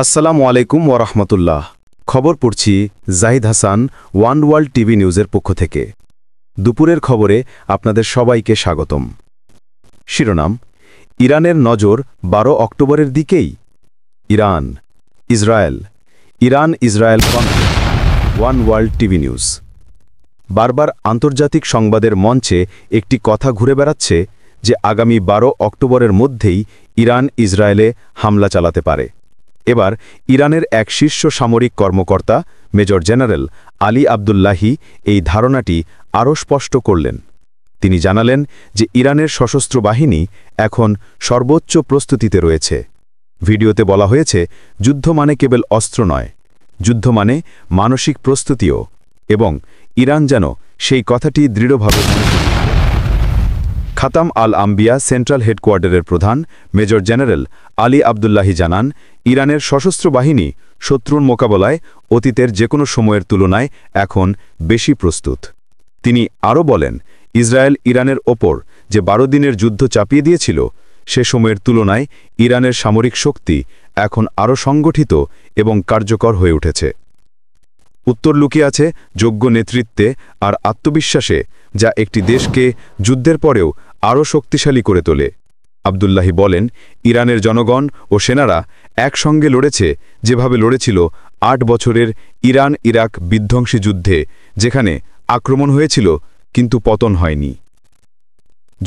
আসসালামু আলাইকুম ওরহমতুল্লাহ। খবর পড়ছি Zahid Hasan, one world TV নিউজের পক্ষ থেকে। দুপুরের খবরে আপনাদের সবাইকে স্বাগতম। শিরোনাম: ইরানের নজর 12 অক্টোবরের দিকেই। Iran Israel conflict. One world TV news. বারবার আন্তর্জাতিক সংবাদের মঞ্চে একটি কথা ঘুরে বেড়াচ্ছে যে আগামী 12 অক্টোবরের মধ্যেই ইরান ইসরায়েলে হামলা চালাতে পারে। এবার ইরানের এক শীর্ষ সামরিক কর্মকর্তা মেজর জেনারেল আলী আবদুল্লাহি এই ধারণাটি আরও স্পষ্ট করলেন। তিনি জানালেন যে ইরানের সশস্ত্র বাহিনী এখন সর্বোচ্চ প্রস্তুতিতে রয়েছে। ভিডিওতে বলা হয়েছে, যুদ্ধ মানে কেবল অস্ত্র নয়, যুদ্ধ মানে মানসিক প্রস্তুতিও, এবং ইরান যেন সেই কথাটি দৃঢ়ভাবে খাতাম আল আম্বিয়া সেন্ট্রাল হেডকোয়ার্টারের প্রধান মেজর জেনারেল আলী আবদুল্লাহি জানান, ইরানের সশস্ত্র বাহিনী শত্রুর মোকাবেলায় অতীতের যে কোনো সময়ের তুলনায় এখন বেশি প্রস্তুত। তিনি আরও বলেন, ইসরায়েল ইরানের ওপর যে 12 দিনের যুদ্ধ চাপিয়ে দিয়েছিল, সে সময়ের তুলনায় ইরানের সামরিক শক্তি এখন আরও সংগঠিত এবং কার্যকর হয়ে উঠেছে। উত্তর লুকিয়ে আছে যোগ্য নেতৃত্বে আর আত্মবিশ্বাসে, যা একটি দেশকে যুদ্ধের পরেও আরও শক্তিশালী করে তোলে। আবদুল্লাহি বলেন, ইরানের জনগণ ও সেনারা একসঙ্গে লড়েছে যেভাবে লড়েছিল 8 বছরের ইরান ইরাক বিধ্বংসী যুদ্ধে, যেখানে আক্রমণ হয়েছিল কিন্তু পতন হয়নি।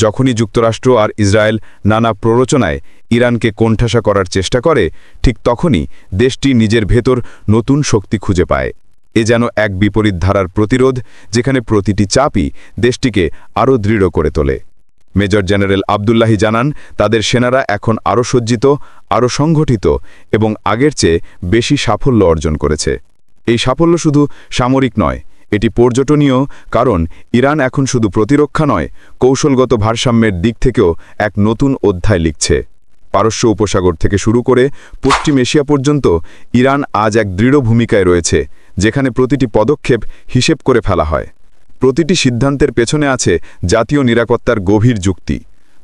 যখনই যুক্তরাষ্ট্র আর ইসরায়েল নানা প্ররোচনায় ইরানকে কোণঠাসা করার চেষ্টা করে, ঠিক তখনই দেশটি নিজের ভেতর নতুন শক্তি খুঁজে পায়। এ যেন এক বিপরীত ধারার প্রতিরোধ, যেখানে প্রতিটি চাপই দেশটিকে আরও দৃঢ় করে তোলে। মেজর জেনারেল আবদুল্লাহি জানান, তাদের সেনারা এখন আরও সজ্জিত, আরও সংগঠিত এবং আগের চেয়ে বেশি সাফল্য অর্জন করেছে। এই সাফল্য শুধু সামরিক নয়, এটি পর্যটনীয়, কারণ ইরান এখন শুধু প্রতিরক্ষা নয়, কৌশলগত ভারসাম্যের দিক থেকেও এক নতুন অধ্যায় লিখছে। পারস্য উপসাগর থেকে শুরু করে পশ্চিম এশিয়া পর্যন্ত ইরান আজ এক দৃঢ় ভূমিকায় রয়েছে, যেখানে প্রতিটি পদক্ষেপ হিসেব করে ফেলা হয়। প্রতিটি সিদ্ধান্তের পেছনে আছে জাতীয় নিরাপত্তার গভীর যুক্তি।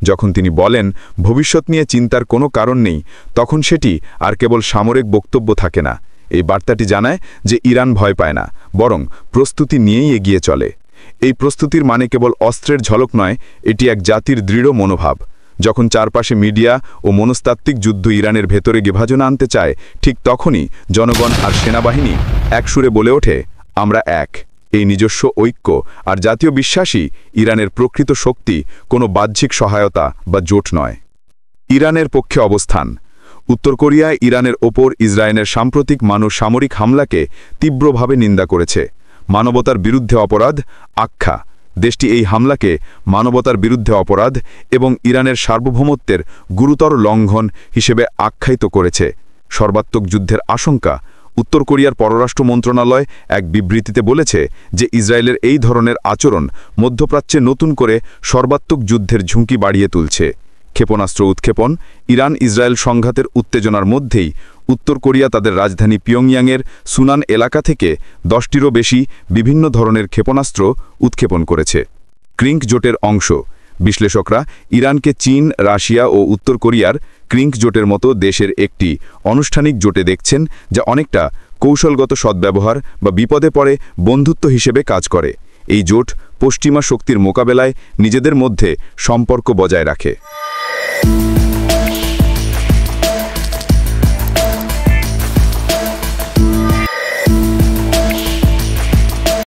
যখন তিনি বলেন, ভবিষ্যৎ নিয়ে চিন্তার কোনো কারণ নেই, তখন সেটি আর কেবল সামরিক বক্তব্য থাকে না। এই বার্তাটি জানায় যে ইরান ভয় পায় না, বরং প্রস্তুতি নিয়েই এগিয়ে চলে। এই প্রস্তুতির মানে কেবল অস্ত্রের ঝলক নয়, এটি এক জাতির দৃঢ় মনোভাব। যখন চারপাশে মিডিয়া ও মনস্তাত্ত্বিক যুদ্ধ ইরানের ভেতরে বিভাজন আনতে চায়, ঠিক তখনই জনগণ আর সেনাবাহিনী একসুরে বলে ওঠে, আমরা এক। এই নিজস্ব ঐক্য আর জাতীয় বিশ্বাসই ইরানের প্রকৃত শক্তি, কোনো বাহ্যিক সহায়তা বা জোট নয়। ইরানের পক্ষে অবস্থান: উত্তর কোরিয়ায় ইরানের ওপর ইসরায়েলের সাম্প্রতিক সামরিক হামলাকে তীব্রভাবে নিন্দা করেছে। মানবতার বিরুদ্ধে অপরাধ আখ্যা দেশটি এই হামলাকে মানবতার বিরুদ্ধে অপরাধ এবং ইরানের সার্বভৌমত্বের গুরুতর লঙ্ঘন হিসেবে আখ্যায়িত করেছে। সর্বাত্মক যুদ্ধের আশঙ্কা: উত্তর কোরিয়ার পররাষ্ট্র মন্ত্রণালয় এক বিবৃতিতে বলেছে যে ইসরায়েলের এই ধরনের আচরণ মধ্যপ্রাচ্যে নতুন করে সর্বাত্মক যুদ্ধের ঝুঁকি বাড়িয়ে তুলছে। ক্ষেপণাস্ত্র উৎক্ষেপণ: ইরান ইসরায়েল সংঘাতের উত্তেজনার মধ্যেই উত্তর কোরিয়া তাদের রাজধানী পিয়ংইয়াংয়ের সুনান এলাকা থেকে 10টিরও বেশি বিভিন্ন ধরনের ক্ষেপণাস্ত্র উৎক্ষেপণ করেছে। ক্রিঙ্ক জোটের অংশ: বিশ্লেষকরা ইরানকে চীন, রাশিয়া ও উত্তর কোরিয়ার ক্রিঙ্ক জোটের মতো দেশের একটি আনুষ্ঠানিক জোটে দেখছেন, যা অনেকটা কৌশলগত সদ্ব্যবহার বা বিপদে পড়ে বন্ধুত্ব হিসেবে কাজ করে। এই জোট পশ্চিমা শক্তির মোকাবেলায় নিজেদের মধ্যে সম্পর্ক বজায় রাখে।